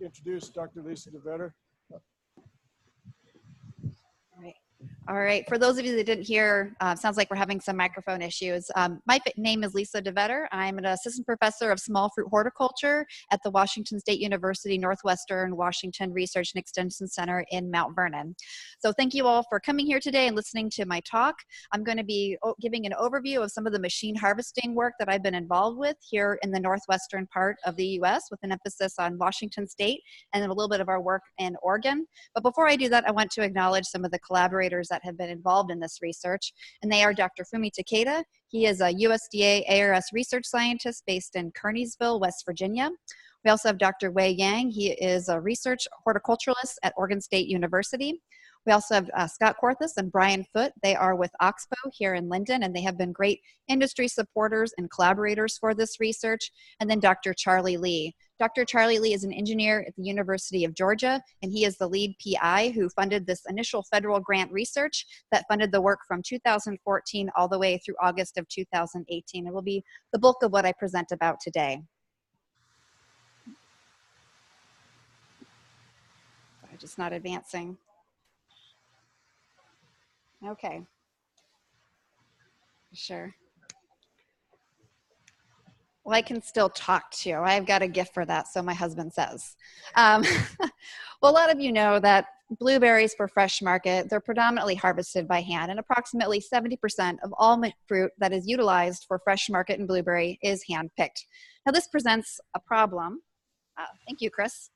introduce Dr. Lisa DeVetter. All right, for those of you that didn't hear, sounds like we're having some microphone issues. My name is Lisa DeVetter. I'm an assistant professor of small fruit horticulture at the Washington State University Northwestern Washington Research and Extension Center in Mount Vernon. So thank you all for coming here today and listening to my talk. I'm going to be giving an overview of some of the machine harvesting work that I've been involved with here in the northwestern part of the US, with an emphasis on Washington State and then a little bit of our work in Oregon. But before I do that, I want to acknowledge some of the collaborators that have been involved in this research, and they are Dr. Fumi Takeda. He is a USDA ARS research scientist based in Kearneysville, West Virginia. We also have Dr. Wei Yang. He is a research horticulturalist at Oregon State University. We also have Scott Korthus and Brian Foote. They are with Oxbo here in Lynden, and they have been great industry supporters and collaborators for this research. And then Dr. Charlie Lee. Dr. Charlie Lee is an engineer at the University of Georgia, and he is the lead PI who funded this initial federal grant research that funded the work from 2014 all the way through August of 2018. It will be the bulk of what I present about today. I'm just not advancing. Okay. Sure. Well, I can still talk to you. I've got a gift for that, so my husband says. Well, a lot of you know that blueberries for fresh market, they're predominantly harvested by hand, and approximately 70% of all fruit that is utilized for fresh market and blueberry is hand-picked. Now, this presents a problem. Thank you, Chris.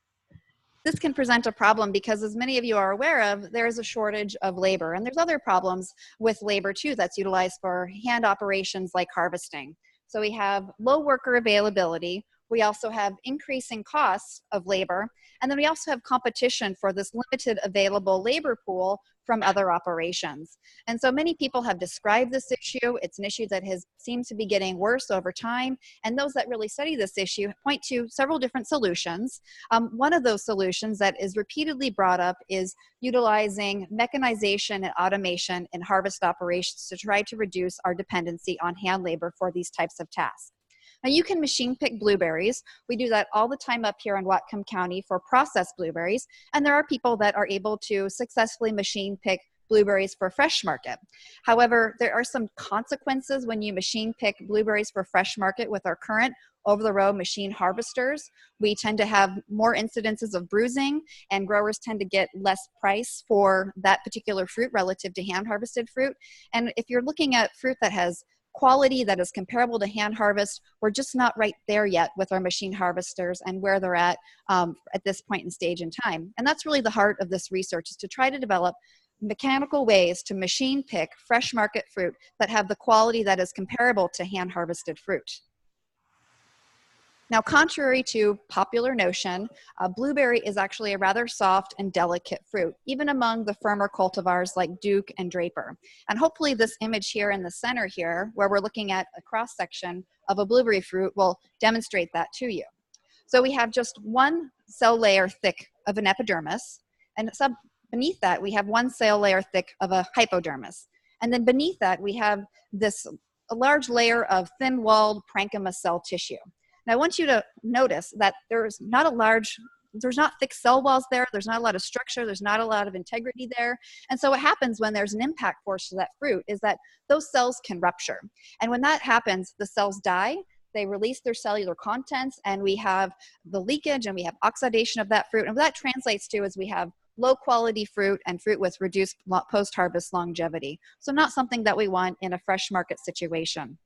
This can present a problem because, as many of you are aware of, there is a shortage of labor, and there's other problems with labor too that's utilized for hand operations like harvesting. So we have low worker availability, we also have increasing costs of labor, and then we also have competition for this limited available labor pool from other operations. And so many people have described this issue. It's an issue that seems to be getting worse over time, and those that really study this issue point to several different solutions. One of those solutions that is repeatedly brought up is utilizing mechanization and automation in harvest operations to try to reduce our dependency on hand labor for these types of tasks. Now, you can machine pick blueberries. We do that all the time up here in Whatcom County for processed blueberries, and there are people that are able to successfully machine pick blueberries for fresh market. However, there are some consequences when you machine pick blueberries for fresh market with our current over-the-road machine harvesters. We tend to have more incidences of bruising, and growers tend to get less price for that particular fruit relative to hand harvested fruit. And if you're looking at fruit that has quality that is comparable to hand harvest, we're just not right there yet with our machine harvesters and where they're at this point in stage in time. And that's really the heart of this research, is to try to develop mechanical ways to machine pick fresh market fruit that have the quality that is comparable to hand harvested fruit. Now, contrary to popular notion, blueberry is actually a rather soft and delicate fruit, even among the firmer cultivars like Duke and Draper. And hopefully this image here in the center here, where we're looking at a cross-section of a blueberry fruit, will demonstrate that to you. So we have just one cell layer thick of an epidermis, and beneath that we have one cell layer thick of a hypodermis. And then beneath that we have a large layer of thin-walled parenchyma cell tissue. Now, I want you to notice that there's not thick cell walls there, there's not a lot of structure, there's not a lot of integrity there. And so what happens when there's an impact force to that fruit is that those cells can rupture. And when that happens, the cells die, they release their cellular contents, and we have the leakage and we have oxidation of that fruit. And what that translates to is we have low quality fruit and fruit with reduced post-harvest longevity. So not something that we want in a fresh market situation.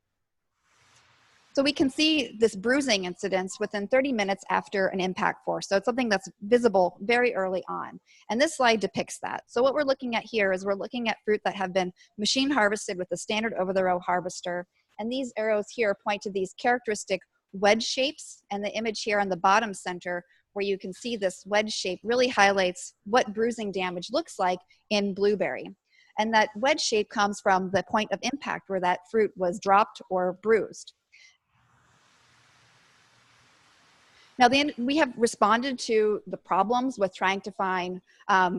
So we can see this bruising incidence within 30 minutes after an impact force. So it's something that's visible very early on. And this slide depicts that. So what we're looking at here is we're looking at fruit that have been machine harvested with a standard over-the-row harvester. And these arrows here point to these characteristic wedge shapes. And the image here on the bottom center, where you can see this wedge shape, really highlights what bruising damage looks like in blueberry. And that wedge shape comes from the point of impact where that fruit was dropped or bruised. Now, we have responded to the problems with trying to find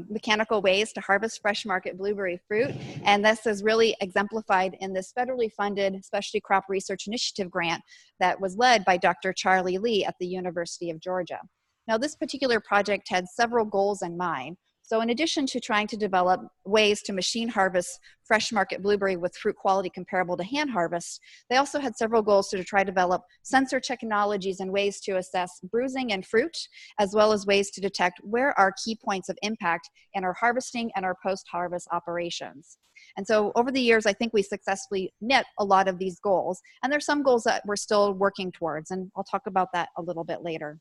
mechanical ways to harvest fresh market blueberry fruit, and this is really exemplified in this federally funded Specialty Crop Research Initiative grant that was led by Dr. Charlie Lee at the University of Georgia. Now, this particular project had several goals in mind. So in addition to trying to develop ways to machine harvest fresh market blueberry with fruit quality comparable to hand harvest, they also had several goals to try to develop sensor technologies and ways to assess bruising in fruit, as well as ways to detect where are key points of impact in our harvesting and our post-harvest operations. And so over the years, I think we successfully met a lot of these goals. And there's some goals that we're still working towards, and I'll talk about that a little bit later.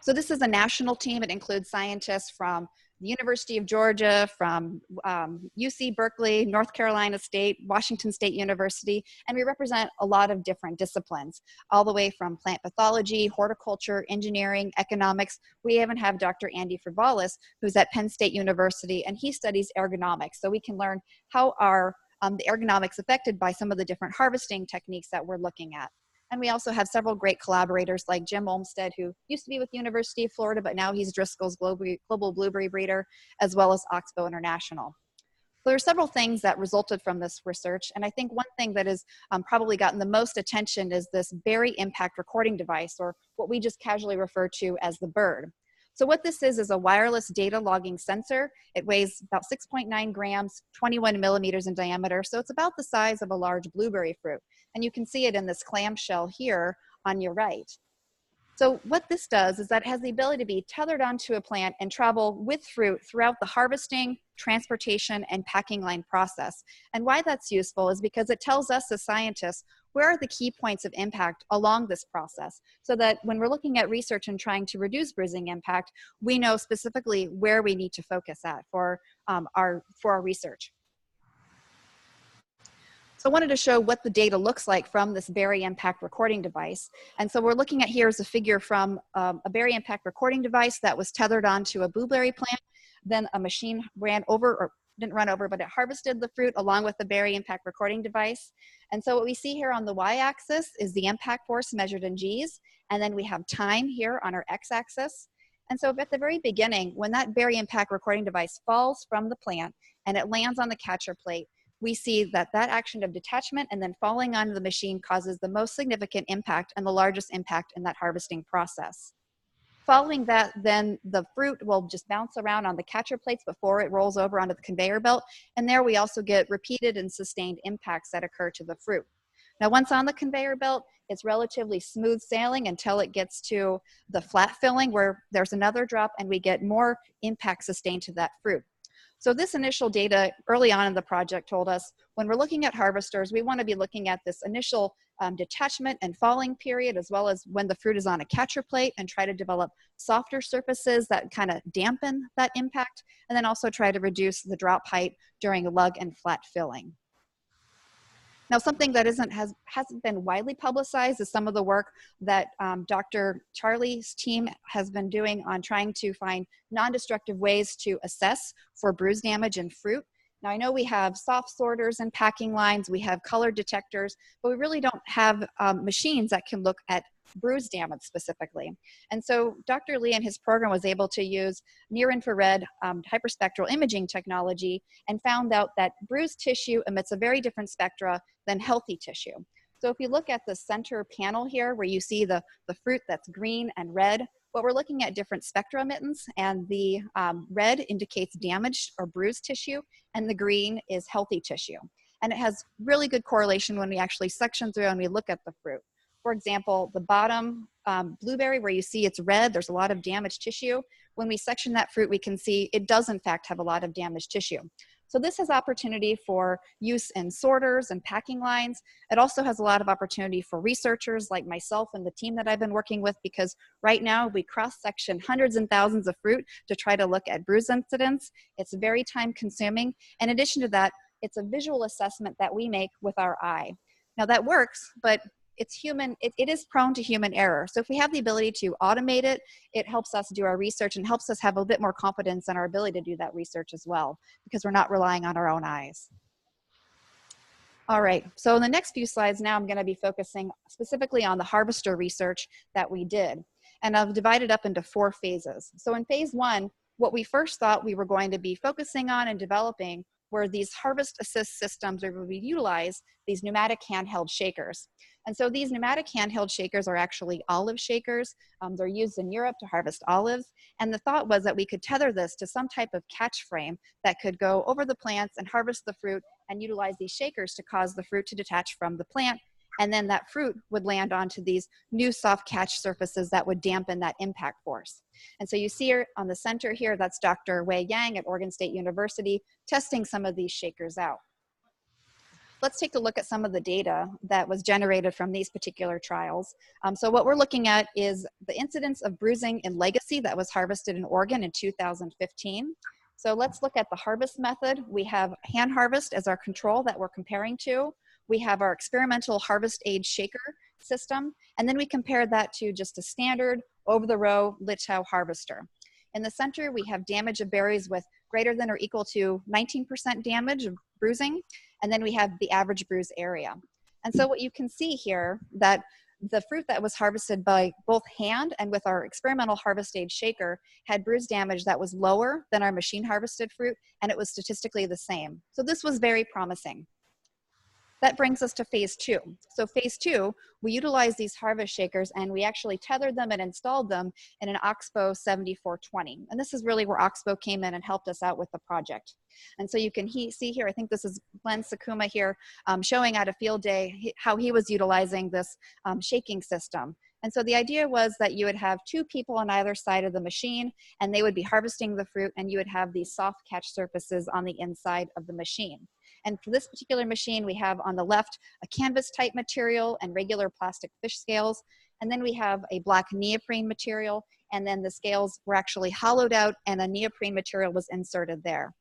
So this is a national team. It includes scientists from the University of Georgia, from UC Berkeley, North Carolina State, Washington State University, and we represent a lot of different disciplines, all the way from plant pathology, horticulture, engineering, economics. We even have Dr. Andy Frivalis, who's at Penn State University, and he studies ergonomics. So we can learn how are the ergonomics affected by some of the different harvesting techniques that we're looking at. And we also have several great collaborators like Jim Olmsted, who used to be with the University of Florida, but now he's Driscoll's global blueberry breeder, as well as Oxbo International. So there are several things that resulted from this research. And I think one thing that has probably gotten the most attention is this berry impact recording device, or what we just casually refer to as the bird. So what this is a wireless data logging sensor. It weighs about 6.9 grams, 21 millimeters in diameter. So it's about the size of a large blueberry fruit. And you can see it in this clamshell here on your right. So what this does is that it has the ability to be tethered onto a plant and travel with fruit throughout the harvesting, transportation, and packing line process. And why that's useful is because it tells us as scientists where are the key points of impact along this process, so that when we're looking at research and trying to reduce bruising impact, we know specifically where we need to focus at for our research. So I wanted to show what the data looks like from this berry impact recording device. And so we're looking at here is a figure from a berry impact recording device that was tethered onto a blueberry plant. Then a machine ran over, or didn't run over, but it harvested the fruit along with the berry impact recording device. And so what we see here on the y-axis is the impact force measured in G's. And then we have time here on our x-axis. And so at the very beginning, when that berry impact recording device falls from the plant and it lands on the catcher plate, we see that that action of detachment and then falling onto the machine causes the most significant impact and the largest impact in that harvesting process. Following that, then the fruit will just bounce around on the catcher plates before it rolls over onto the conveyor belt. And there we also get repeated and sustained impacts that occur to the fruit. Now, once on the conveyor belt, it's relatively smooth sailing until it gets to the flat filling where there's another drop and we get more impact sustained to that fruit. So this initial data early on in the project told us when we're looking at harvesters, we want to be looking at this initial detachment and falling period, as well as when the fruit is on a catcher plate, and try to develop softer surfaces that kind of dampen that impact, and then also try to reduce the drop height during lug and flat filling. Now, something that hasn't been widely publicized is some of the work that Dr. Charlie's team has been doing on trying to find non-destructive ways to assess for bruise damage in fruit. Now, I know we have soft sorters and packing lines, we have color detectors, but we really don't have machines that can look at bruise damage specifically. And so Dr. Lee and his program was able to use near-infrared hyperspectral imaging technology and found out that bruised tissue emits a very different spectra than healthy tissue. So if you look at the center panel here where you see the fruit that's green and red, what we're looking at different spectra emittance, and the red indicates damaged or bruised tissue, and the green is healthy tissue. And it has really good correlation when we actually section through and we look at the fruit. For example, the bottom blueberry where you see it's red, there's a lot of damaged tissue. When we section that fruit, we can see it does in fact have a lot of damaged tissue. So this has opportunity for use in sorters and packing lines. It also has a lot of opportunity for researchers like myself and the team that I've been working with, because right now we cross-section hundreds and thousands of fruit to try to look at bruise incidents. It's very time consuming. In addition to that, it's a visual assessment that we make with our eye. Now that works, but it's human, it is prone to human error. So if we have the ability to automate it, it helps us do our research and helps us have a bit more confidence in our ability to do that research as well, because we're not relying on our own eyes. All right, so in the next few slides now, I'm gonna be focusing specifically on the harvester research that we did. And I've divided up into 4 phases. So in phase 1, what we first thought we were going to be focusing on and developing were these harvest assist systems where we utilize these pneumatic handheld shakers. And so these pneumatic handheld shakers are actually olive shakers. They're used in Europe to harvest olives. And the thought was that we could tether this to some type of catch frame that could go over the plants and harvest the fruit and utilize these shakers to cause the fruit to detach from the plant. And then that fruit would land onto these new soft catch surfaces that would dampen that impact force. And so you see here on the center here, that's Dr. Wei Yang at Oregon State University testing some of these shakers out. Let's take a look at some of the data that was generated from these particular trials. So what we're looking at is the incidence of bruising in legacy that was harvested in Oregon in 2015. So let's look at the harvest method. We have hand harvest as our control that we're comparing to. We have our experimental harvest aid shaker system, and then we compare that to just a standard over-the-row Littow harvester. In the center, we have damage of berries with greater than or equal to 19% damage of bruising, and then we have the average bruise area. And so what you can see here, that the fruit that was harvested by both hand and with our experimental harvest aid shaker had bruise damage that was lower than our machine harvested fruit, and it was statistically the same. So this was very promising. That brings us to phase 2. So phase 2, we utilized these harvest shakers and we actually tethered them and installed them in an Oxbo 7420. And this is really where Oxbo came in and helped us out with the project. And so you can see here, I think this is Glenn Sakuma here, showing at a field day how he was utilizing this shaking system. And so the idea was that you would have 2 people on either side of the machine, and they would be harvesting the fruit, and you would have these soft catch surfaces on the inside of the machine. And for this particular machine, we have on the left a canvas type material and regular plastic fish scales. And then we have a black neoprene material, and then the scales were actually hollowed out and a neoprene material was inserted there.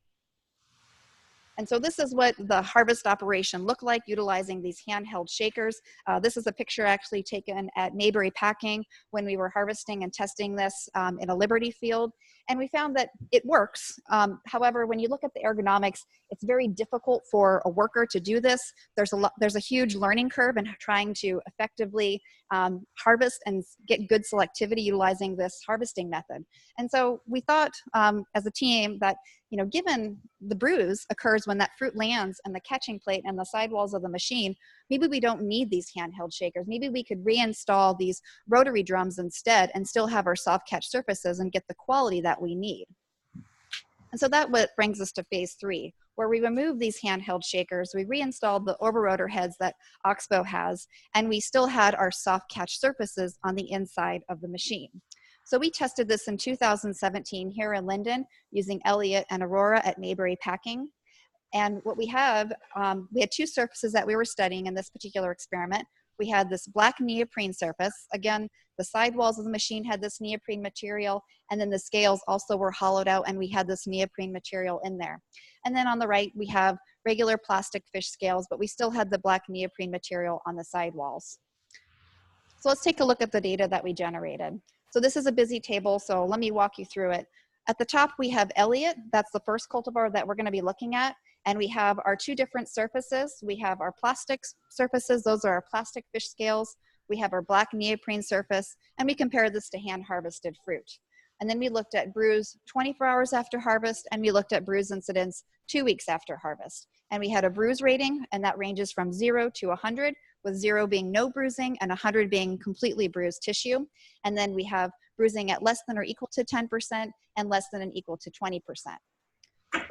And so this is what the harvest operation looked like utilizing these handheld shakers. This is a picture actually taken at Mayberry Packing when we were harvesting and testing this in a Liberty field. And we found that it works. However, when you look at the ergonomics, it's very difficult for a worker to do this. There's a huge learning curve in trying to effectively harvest and get good selectivity utilizing this harvesting method. And so we thought as a team that, you know, given the bruise occurs when that fruit lands on the catching plate and the sidewalls of the machine, maybe we don't need these handheld shakers. Maybe we could reinstall these rotary drums instead and still have our soft catch surfaces and get the quality that we need. And so that what brings us to phase 3, where we removed these handheld shakers, we reinstalled the Orbirotor Heads that Oxbo has, and we still had our soft catch surfaces on the inside of the machine. So we tested this in 2017 here in Lynden using Elliott and Aurora at Mayberry Packing. And what we had 2 surfaces that we were studying in this particular experiment. We had this black neoprene surface. Again, the sidewalls of the machine had this neoprene material, and then the scales also were hollowed out and we had this neoprene material in there. And then on the right, we have regular plastic fish scales, but we still had the black neoprene material on the sidewalls. So let's take a look at the data that we generated. So this is a busy table, so let me walk you through it. At the top, we have Elliott. That's the first cultivar that we're going to be looking at. And we have our 2 different surfaces. We have our plastic surfaces. Those are our plastic fish scales. We have our black neoprene surface. And we compare this to hand harvested fruit. And then we looked at bruise 24 hours after harvest, and we looked at bruise incidence 2 weeks after harvest. And we had a bruise rating, and that ranges from 0 to 100, with 0 being no bruising and 100 being completely bruised tissue. And then we have bruising at less than or equal to 10% and less than and equal to 20%.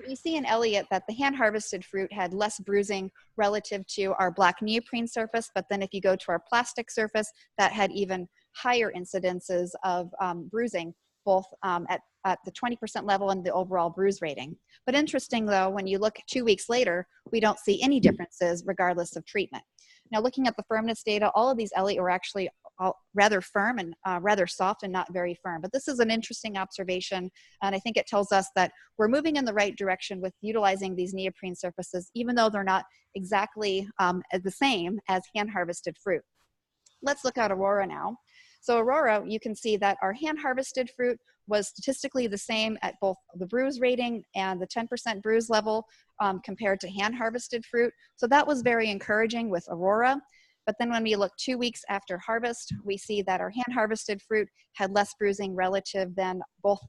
You see in Elliott that the hand harvested fruit had less bruising relative to our black neoprene surface, but then if you go to our plastic surface, that had even higher incidences of bruising, both at the 20% level and the overall bruise rating. But interesting though, when you look 2 weeks later, we don't see any differences regardless of treatment. Now looking at the firmness data, all of these Elliott were actually rather firm and rather soft and not very firm. But this is an interesting observation, and I think it tells us that we're moving in the right direction with utilizing these neoprene surfaces, even though they're not exactly the same as hand harvested fruit. Let's look at Aurora now. So Aurora, you can see that our hand harvested fruit was statistically the same at both the bruise rating and the 10% bruise level compared to hand harvested fruit. So that was very encouraging with Aurora. But then when we look 2 weeks after harvest, we see that our hand harvested fruit had less bruising relative than both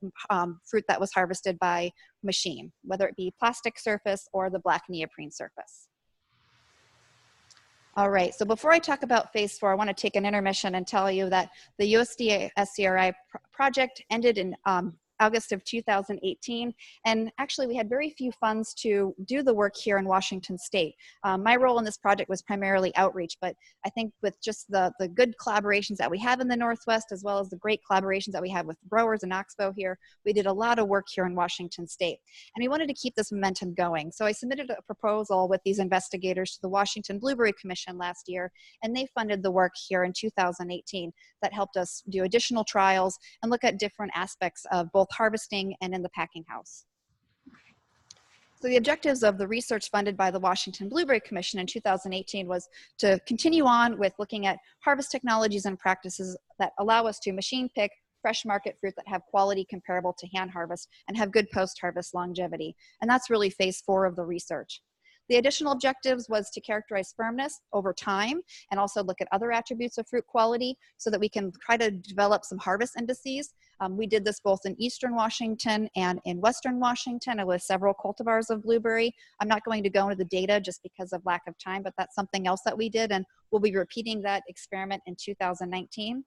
fruit that was harvested by machine, whether it be plastic surface or the black neoprene surface. All right, so before I talk about phase 4, I want to take an intermission and tell you that the USDA SCRI project ended in August of 2018. And actually, we had very few funds to do the work here in Washington State. My role in this project was primarily outreach, but I think with just the good collaborations that we have in the Northwest, as well as the great collaborations that we have with growers and Oxbo here, we did a lot of work here in Washington State. And we wanted to keep this momentum going. So I submitted a proposal with these investigators to the Washington Blueberry Commission last year, and they funded the work here in 2018 that helped us do additional trials and look at different aspects of both harvesting and in the packing house. So the objectives of the research funded by the Washington Blueberry Commission in 2018 was to continue on with looking at harvest technologies and practices that allow us to machine pick fresh market fruit that have quality comparable to hand harvest and have good post-harvest longevity. And that's really phase 4 of the research. The additional objectives was to characterize firmness over time and also look at other attributes of fruit quality so that we can try to develop some harvest indices. We did this both in Eastern Washington and in Western Washington and with several cultivars of blueberry. I'm not going to go into the data just because of lack of time, but that's something else that we did, and we'll be repeating that experiment in 2019.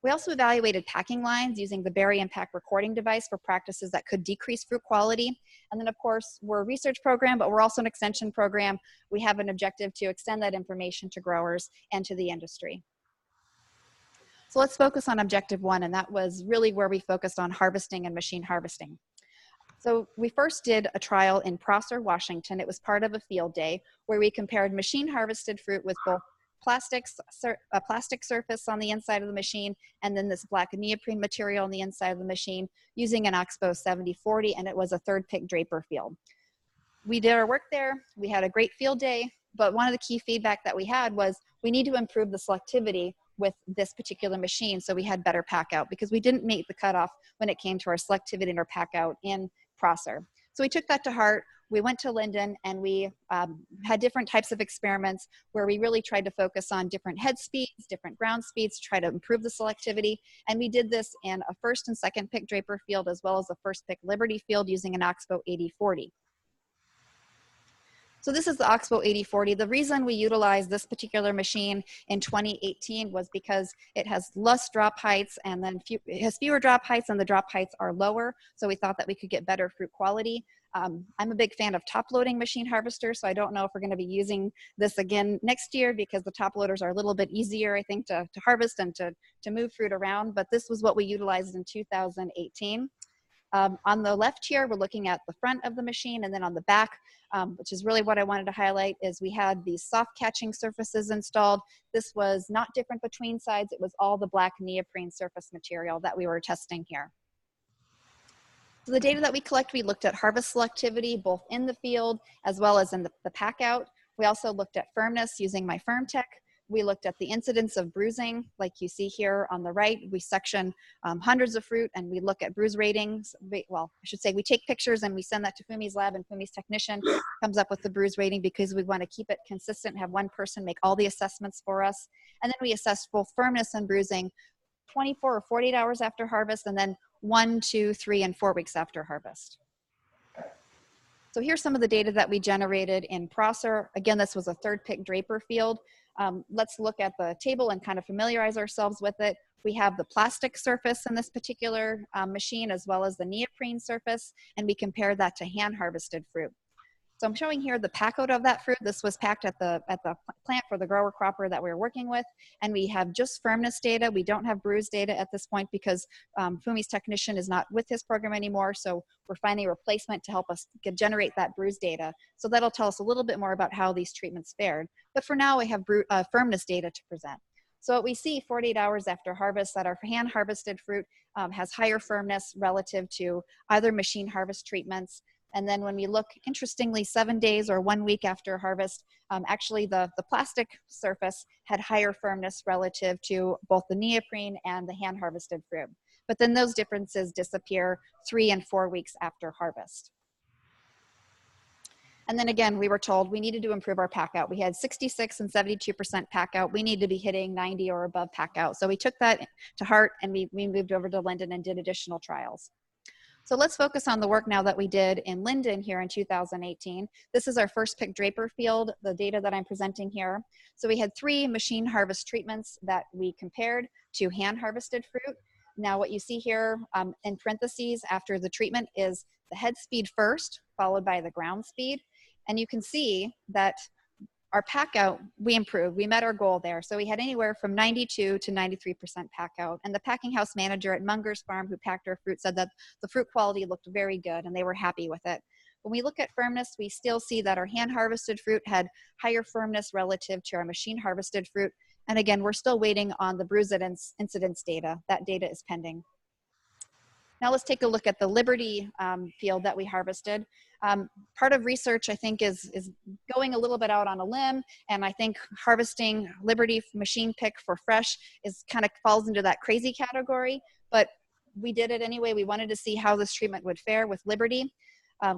We also evaluated packing lines using the berry and pack recording device for practices that could decrease fruit quality. And then of course, we're a research program, but we're also an extension program. We have an objective to extend that information to growers and to the industry. So let's focus on objective 1, and that was really where we focused on harvesting and machine harvesting. So we first did a trial in Prosser, Washington. It was part of a field day where we compared machine harvested fruit with both a plastic surface on the inside of the machine, and then this black neoprene material on the inside of the machine using an Oxbo 7040, and it was a third pick Draper field. We did our work there. We had a great field day, but one of the key feedback that we had was we need to improve the selectivity with this particular machine so we had better pack out, because we didn't meet the cutoff when it came to our selectivity and our pack out in Prosser. So we took that to heart. We went to Lynden and we had different types of experiments where we really tried to focus on different head speeds, different ground speeds, to try to improve the selectivity. And we did this in a first and second pick Draper field as well as a first pick Liberty field using an Oxbo 8040. So this is the Oxbo 8040. The reason we utilized this particular machine in 2018 was because it has less drop heights and then it has fewer drop heights and the drop heights are lower. So we thought that we could get better fruit quality. I'm a big fan of top loading machine harvesters, so I don't know if we're going to be using this again next year because the top loaders are a little bit easier, I think, to harvest and to move fruit around. But this was what we utilized in 2018. On the left here, we're looking at the front of the machine, and then on the back, which is really what I wanted to highlight, is we had these soft catching surfaces installed. This was not different between sides. It was all the black neoprene surface material that we were testing here. So the data that we collect, we looked at harvest selectivity, both in the field as well as in the pack out. We also looked at firmness using my FirmTech. We looked at the incidence of bruising, like you see here on the right. We section hundreds of fruit and we look at bruise ratings. Well, I should say we take pictures and we send that to Fumi's lab, and Fumi's technician comes up with the bruise rating because we want to keep it consistent, have one person make all the assessments for us. And then we assess both firmness and bruising 24 or 48 hours after harvest, and then 1, 2, 3, and 4 weeks after harvest. So here's some of the data that we generated in Prosser. Again, this was a third pick Draper field. Let's look at the table and kind of familiarize ourselves with it. We have the plastic surface in this particular machine as well as the neoprene surface, and we compare that to hand harvested fruit. So I'm showing here the pack out of that fruit. This was packed at the plant for the grower cropper that we were working with, and we have just firmness data. We don't have bruise data at this point because Fumi's technician is not with his program anymore, so we're finding a replacement to help us generate that bruise data. So that'll tell us a little bit more about how these treatments fared. But for now, we have firmness data to present. So what we see 48 hours after harvest, that our hand harvested fruit has higher firmness relative to either machine harvest treatments. And then when we look, interestingly, 7 days or 1 week after harvest, actually the plastic surface had higher firmness relative to both the neoprene and the hand harvested fruit. But then those differences disappear 3 and 4 weeks after harvest. And then again, we were told we needed to improve our pack out. We had 66 and 72% pack out. We need to be hitting 90 or above pack out. So we took that to heart and we moved over to Lynden and did additional trials. So let's focus on the work now that we did in Lynden here in 2018. This is our first pick Draper field, the data that I'm presenting here. So we had 3 machine harvest treatments that we compared to hand harvested fruit. Now what you see here in parentheses after the treatment is the head speed first, followed by the ground speed. And you can see that our pack out, we improved. We met our goal there. So we had anywhere from 92 to 93% pack out. And the packing house manager at Munger's Farm who packed our fruit said that the fruit quality looked very good and they were happy with it. When we look at firmness, we still see that our hand harvested fruit had higher firmness relative to our machine harvested fruit. And again, we're still waiting on the bruise incidence data. That data is pending. Now let's take a look at the Liberty field that we harvested. Part of research, I think, is going a little bit out on a limb, and I think harvesting Liberty machine pick for fresh is kind of falls into that crazy category, but we did it anyway. We wanted to see how this treatment would fare with Liberty.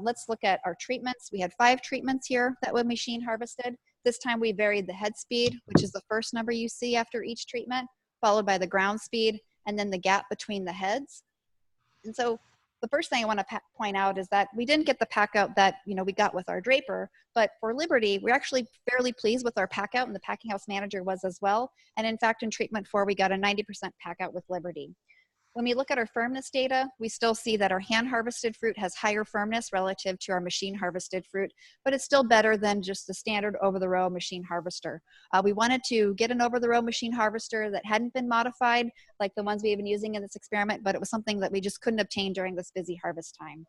Let's look at our treatments. We had 5 treatments here that were machine harvested. This time we varied the head speed, which is the first number you see after each treatment, followed by the ground speed, and then the gap between the heads. And so the first thing I want to point out is that we didn't get the pack out that we got with our Draper, but for Liberty, we're actually fairly pleased with our pack out, and the packing house manager was as well. And in fact, in treatment 4, we got a 90% pack out with Liberty. When we look at our firmness data, we still see that our hand harvested fruit has higher firmness relative to our machine harvested fruit, but it's still better than just the standard over-the-row machine harvester. We wanted to get an over-the-row machine harvester that hadn't been modified like the ones we've been using in this experiment, but it was something that we just couldn't obtain during this busy harvest time.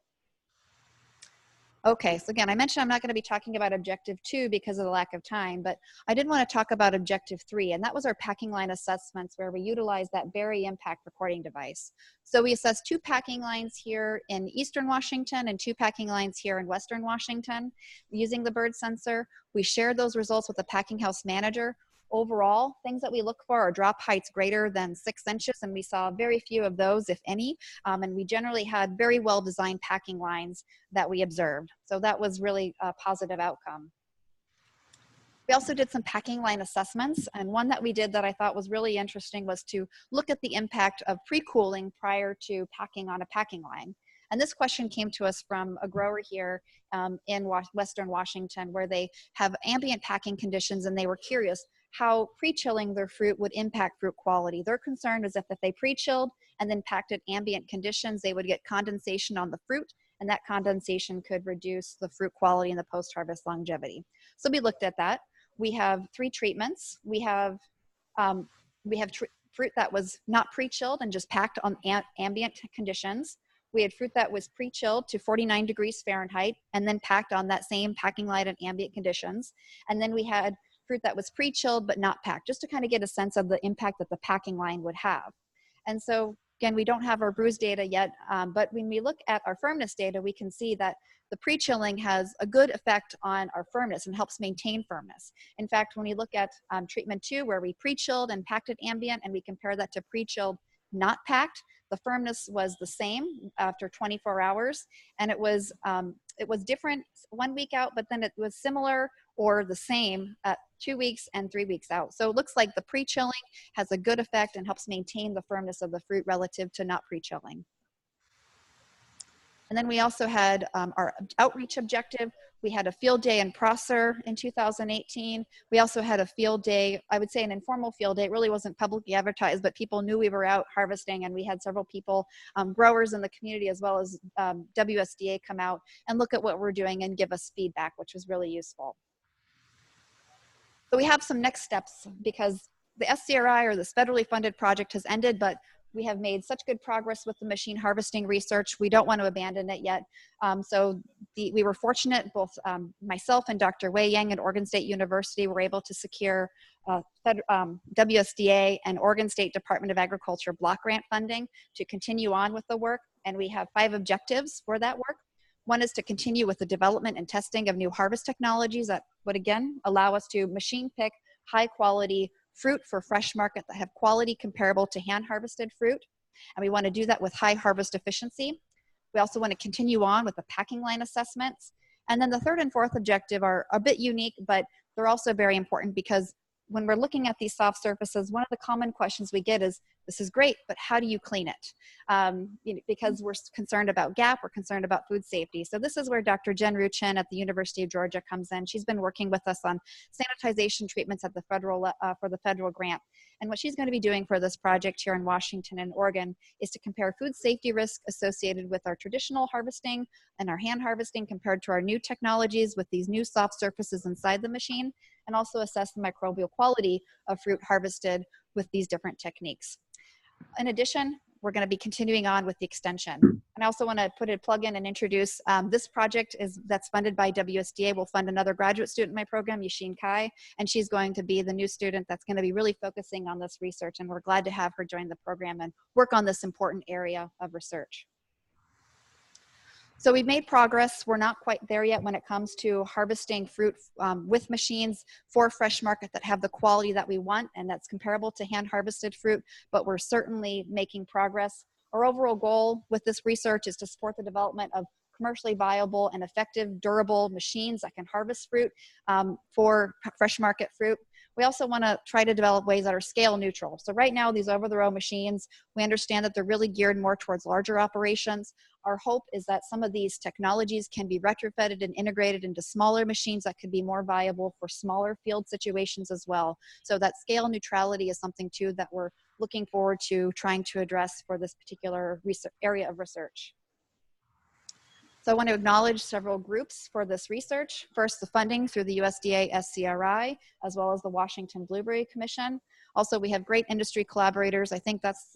Okay, so again, I mentioned I'm not going to be talking about objective 2 because of the lack of time, but I did want to talk about objective 3, and that was our packing line assessments where we utilized that Berry impact recording device. So we assessed 2 packing lines here in Eastern Washington and 2 packing lines here in Western Washington using the bird sensor. We shared those results with the packing house manager. Overall, things that we look for are drop heights greater than 6 inches, and we saw very few of those, if any, and we generally had very well-designed packing lines that we observed. So that was really a positive outcome. We also did some packing line assessments, and one that we did that I thought was really interesting was to look at the impact of pre-cooling prior to packing on a packing line. And this question came to us from a grower here in Western Washington where they have ambient packing conditions, and they were curious how pre-chilling their fruit would impact fruit quality. Their concern is if they pre-chilled and then packed at ambient conditions, they would get condensation on the fruit, and that condensation could reduce the fruit quality and the post-harvest longevity. So we looked at that. We have 3 treatments. We have fruit that was not pre-chilled and just packed on ambient conditions. We had fruit that was pre-chilled to 49 degrees Fahrenheit and then packed on that same packing line at ambient conditions. And then we had fruit that was pre-chilled but not packed, just to kind of get a sense of the impact that the packing line would have. And so again, we don't have our bruise data yet, but when we look at our firmness data, we can see that the pre-chilling has a good effect on our firmness and helps maintain firmness. In fact, when we look at treatment 2, where we pre-chilled and packed at ambient, and we compare that to pre-chilled not packed, the firmness was the same after 24 hours, and it was different 1 week out, but then it was similar or the same at 2 weeks and 3 weeks out. So it looks like the pre-chilling has a good effect and helps maintain the firmness of the fruit relative to not pre-chilling. And then we also had our outreach objective. We had a field day in Prosser in 2018. We also had a field day, I would say an informal field day. It really wasn't publicly advertised, but people knew we were out harvesting, and we had several people, growers in the community as well as WSDA come out and look at what we're doing and give us feedback, which was really useful. So we have some next steps because the SCRI, or this federally funded project, has ended, but we have made such good progress with the machine harvesting research. We don't want to abandon it yet. We were fortunate, both myself and Dr. Wei Yang at Oregon State University were able to secure WSDA and Oregon State Department of Agriculture block grant funding to continue on with the work. And we have 5 objectives for that work. One is to continue with the development and testing of new harvest technologies that would, again, allow us to machine pick high quality fruit for fresh market that have quality comparable to hand harvested fruit. And we want to do that with high harvest efficiency. We also want to continue on with the packing line assessments. And then the 3rd and 4th objective are a bit unique, but they're also very important because when we're looking at these soft surfaces, one of the common questions we get is, This is great, but how do you clean it? Because we're concerned about GAP, we're concerned about food safety. So this is where Dr. Jen Ruchin at the University of Georgia comes in. She's been working with us on sanitization treatments at the federal for the federal grant. And what she's going to be doing for this project here in Washington and Oregon is to compare food safety risk associated with our traditional harvesting and our hand harvesting compared to our new technologies with these new soft surfaces inside the machine, and also assess the microbial quality of fruit harvested with these different techniques. In addition, we're going to be continuing on with the extension. And I also want to put a plug in and introduce this project that's funded by WSDA. Will fund another graduate student in my program, Yashin Kai, and she's going to be the new student that's going to be really focusing on this research. And we're glad to have her join the program and work on this important area of research. So we've made progress. We're not quite there yet when it comes to harvesting fruit with machines for fresh market that have the quality that we want and that's comparable to hand harvested fruit, but we're certainly making progress. Our overall goal with this research is to support the development of commercially viable and effective, durable machines that can harvest fruit for fresh market fruit. We also want to try to develop ways that are scale neutral. So right now, these over-the-road machines, we understand that they're really geared more towards larger operations. Our hope is that some of these technologies can be retrofitted and integrated into smaller machines that could be more viable for smaller field situations as well. So that scale neutrality is something too that we're looking forward to trying to address for this particular area of research. So I want to acknowledge several groups for this research. First, the funding through the USDA SCRI, as well as the Washington Blueberry Commission. Also, we have great industry collaborators. I think that's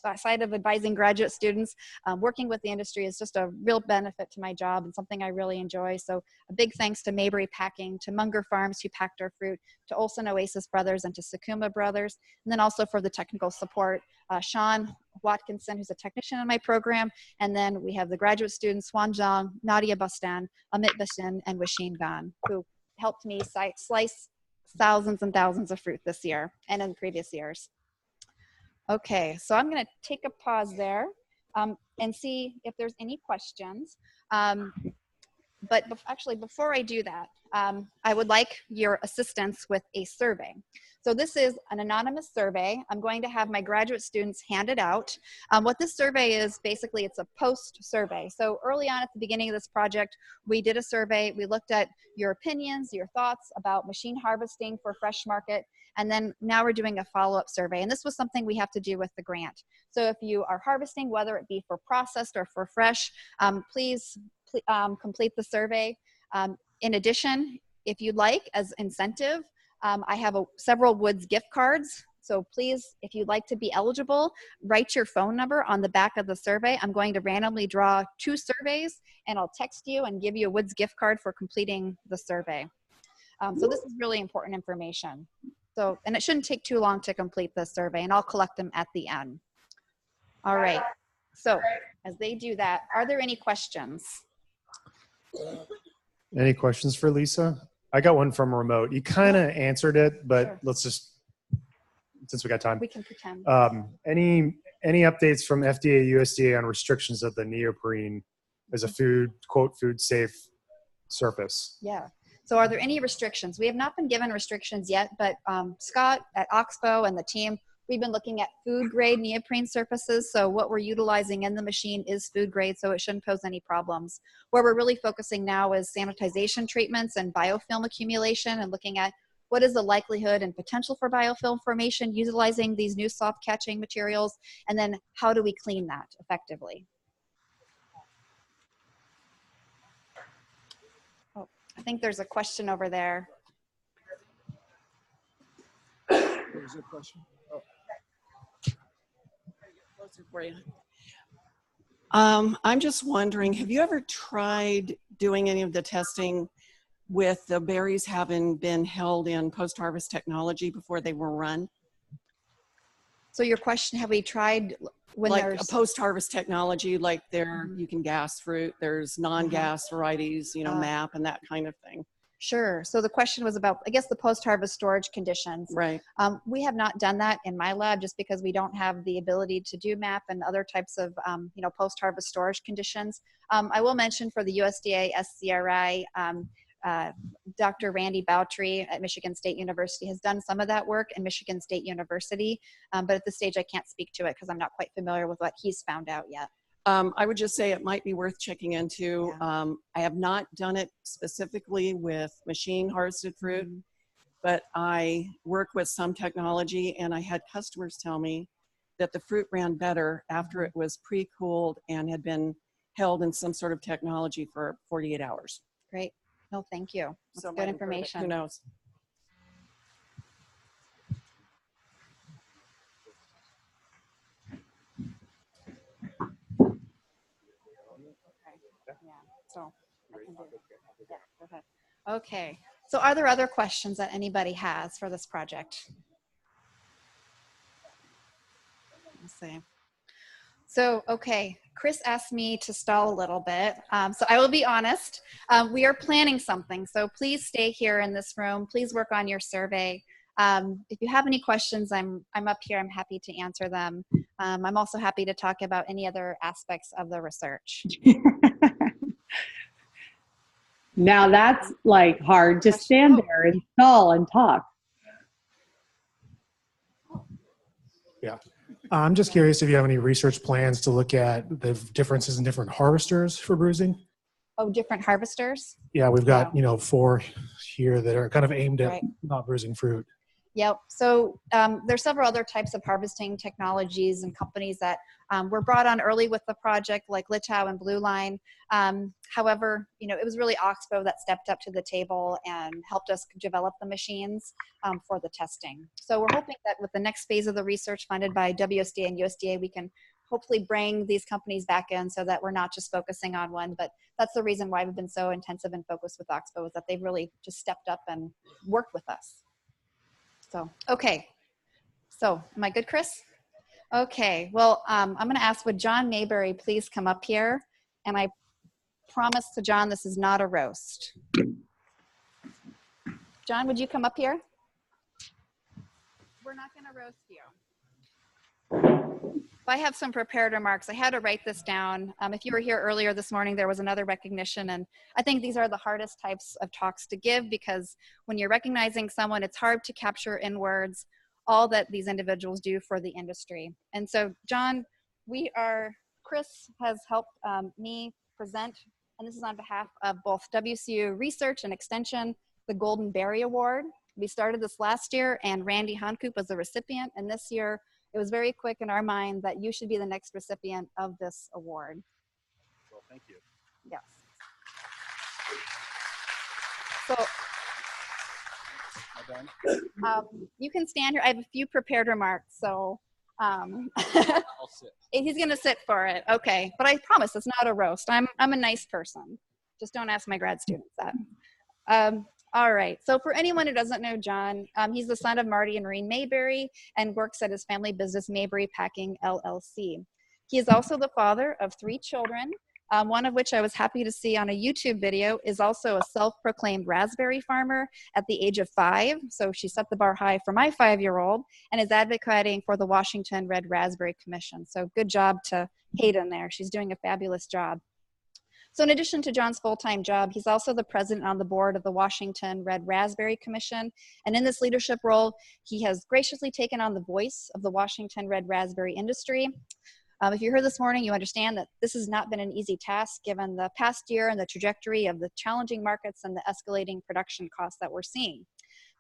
aside of advising graduate students, working with the industry is just a real benefit to my job and something I really enjoy. So a big thanks to Mayberry Packing, to Munger Farms who packed our fruit, to Olson Oasis Brothers, and to Sakuma Brothers. And then also for the technical support, Sean Watkinson, who's a technician in my program. And then we have the graduate students, Swan Zhang, Nadia Bastan, Amit Basin, and Washeen Gan, who helped me slice thousands and thousands of fruit this year and in previous years. Okay, so I'm going to take a pause there and see if there's any questions. But actually, before I do that, I would like your assistance with a survey. So this is an anonymous survey. I'm going to have my graduate students hand it out. What this survey is, basically, it's a post survey. So early on at the beginning of this project, we did a survey. We looked at your opinions, your thoughts about machine harvesting for fresh market. And then now we're doing a follow-up survey. And this was something we have to do with the grant. So if you are harvesting, whether it be for processed or for fresh, please complete the survey. In addition, if you'd like, as incentive, I have several Woods gift cards. So please, if you'd like to be eligible, write your phone number on the back of the survey. I'm going to randomly draw 2 surveys, and I'll text you and give you a Woods gift card for completing the survey. So this is really important information. So, and it shouldn't take too long to complete this survey, and I'll collect them at the end. All right. So as they do that, are there any questions? Any questions for Lisa? I got one from remote. You kind of answered it, but Sure. Let's just, since we got time. We can pretend. Any updates from FDA, USDA on restrictions of the neoprene as a food, quote, food safe surface? Yeah. So are there any restrictions? We have not been given restrictions yet, but Scott at Oxbo and the team, we've been looking at food grade neoprene surfaces. So what we're utilizing in the machine is food grade, so it shouldn't pose any problems. Where we're really focusing now is sanitization treatments and biofilm accumulation, and looking at what is the likelihood and potential for biofilm formation utilizing these new soft catching materials, and then how do we clean that effectively? Oh, I think there's a question over there. There's a question. Oh. I'm just wondering, have you ever tried doing any of the testing with the berries having been held in post-harvest technology before they were run? So your question, have we tried when Like there's a post-harvest technology, like there you can gas fruit, there's non-gas varieties, you know, MAP and that kind of thing. Sure. So the question was about, I guess, the post-harvest storage conditions. Right. We have not done that in my lab just because we don't have the ability to do MAP and other types of, you know, post-harvest storage conditions. I will mention for the USDA SCRI, Dr. Randy Bowtry at Michigan State University has done some of that work in Michigan State University, but at this stage I can't speak to it because I'm not quite familiar with what he's found out yet. I would just say it might be worth checking into. Yeah. I have not done it specifically with machine harvested fruit, but I work with some technology, and I had customers tell me that the fruit ran better after it was pre-cooled and had been held in some sort of technology for 48 hours. Great. No, thank you. That's So good might improve it. information. Who knows? Yeah, so I can do that. Yeah, go ahead. Okay, so are there other questions that anybody has for this project? Let's see. So, okay, Chris asked me to stall a little bit. So I will be honest, we are planning something. So please stay here in this room. Please work on your survey. If you have any questions, I'm up here. I'm happy to answer them. I'm also happy to talk about any other aspects of the research. Now that's like hard to stand there and stall and talk. Yeah. I'm just curious if you have any research plans to look at the differences in different harvesters for bruising. Oh, different harvesters? Yeah, we've got, 4 here that are kind of aimed at Right. not bruising fruit. Yep. So there's several other types of harvesting technologies and companies that were brought on early with the project, like Litow and Blue Line. However, it was really Oxbo that stepped up to the table and helped us develop the machines for the testing. So we're hoping that with the next phase of the research funded by WSDA and USDA, we can hopefully bring these companies back in so that we're not just focusing on one. But that's the reason why we've been so intensive and focused with Oxbo, is that they've really just stepped up and worked with us. So, okay. So, am I good, Chris? Okay. Well, I'm going to ask, would John Mayberry please come up here? And I promise to John, this is not a roast. John, would you come up here? We're not going to roast you. I have some prepared remarks. I had to write this down. If you were here earlier this morning, there was another recognition, and I think these are the hardest types of talks to give, because when you're recognizing someone, it's hard to capture in words all that these individuals do for the industry. And so, John, Chris has helped me present, and this is on behalf of both WSU Research and Extension, the Golden Berry Award. We started this last year, and Randy Honkoop was the recipient, and this year, it was very quick in our mind that you should be the next recipient of this award. Well, thank you. Yes. So Am I done? you can stand here. I have a few prepared remarks. So I'll sit. he's going to sit for it. Okay. But I promise it's not a roast. I'm a nice person. Just don't ask my grad students that. All right. So for anyone who doesn't know John, he's the son of Marty and Maureen Mayberry and works at his family business, Mayberry Packing, LLC. He is also the father of 3 children, one of which I was happy to see on a YouTube video is also a self-proclaimed raspberry farmer at the age of 5. So she set the bar high for my 5-year-old and is advocating for the Washington Red Raspberry Commission. So good job to Hayden there. She's doing a fabulous job. So in addition to John's full-time job, he's also the president on the board of the Washington Red Raspberry Commission. And in this leadership role, he has graciously taken on the voice of the Washington Red Raspberry industry. If you're here this morning, you understand that this has not been an easy task given the past year and the trajectory of the challenging markets and the escalating production costs that we're seeing.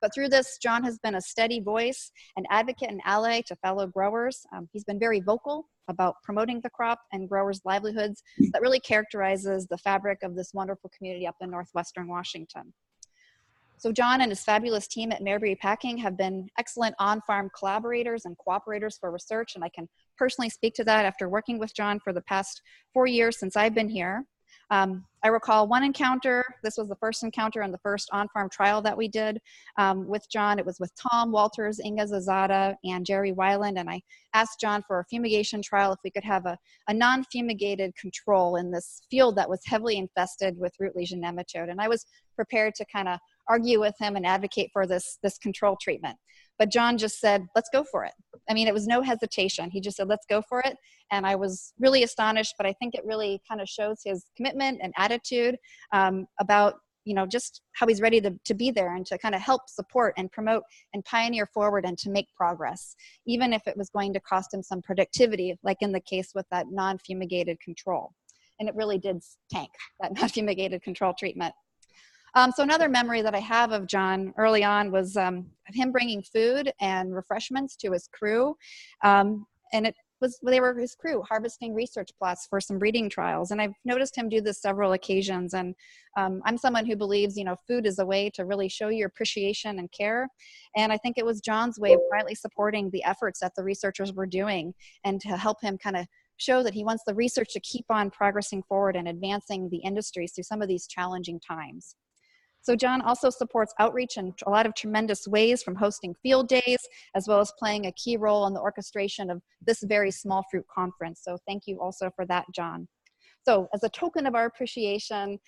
But through this, John has been a steady voice, an advocate and ally to fellow growers. He's been very vocal about promoting the crop and growers' livelihoods that really characterizes the fabric of this wonderful community up in northwestern Washington. So John and his fabulous team at Mayberry Packing have been excellent on-farm collaborators and cooperators for research, and I can personally speak to that after working with John for the past 4 years since I've been here. I recall one encounter. This was the first encounter and the first on-farm trial that we did with John. It was with Tom Walters, Inga Zazada, and Jerry Weiland, and I asked John for a fumigation trial if we could have a non-fumigated control in this field that was heavily infested with root lesion nematode. And I was prepared to kind of argue with him and advocate for this control treatment. But John just said, let's go for it. I mean, it was no hesitation. He just said, let's go for it. And I was really astonished, but I think it really kind of shows his commitment and attitude about just how he's ready to be there and to kind of help support and promote and pioneer forward and to make progress, even if it was going to cost him some productivity, like in the case with that non-fumigated control. And it really did tank, that non-fumigated control treatment. So another memory that I have of John early on was of him bringing food and refreshments to his crew. And they were his crew harvesting research plots for some breeding trials. And I've noticed him do this several occasions. And I'm someone who believes, food is a way to really show your appreciation and care. And I think it was John's way of quietly supporting the efforts that the researchers were doing and to help him kind of show that he wants the research to keep on progressing forward and advancing the industries through some of these challenging times. So John also supports outreach in a lot of tremendous ways, from hosting field days, as well as playing a key role in the orchestration of this very small fruit conference. So thank you also for that, John. So as a token of our appreciation,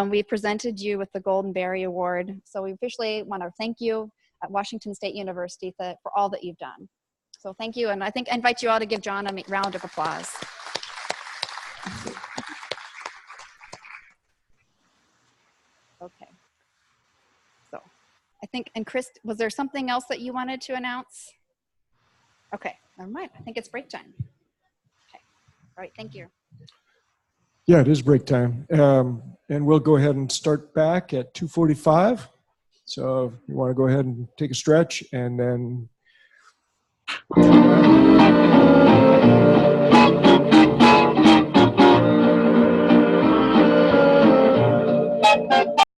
we presented you with the Golden Berry Award. So we officially want to thank you at Washington State University for all that you've done. So thank you, and I invite you all to give John a round of applause. Okay. So I think, and Chris, was there something else that you wanted to announce? Okay, never mind. I think it's break time. Okay, all right, thank you. Yeah, it is break time. And we'll go ahead and start back at 2:45. So if you want to go ahead and take a stretch and then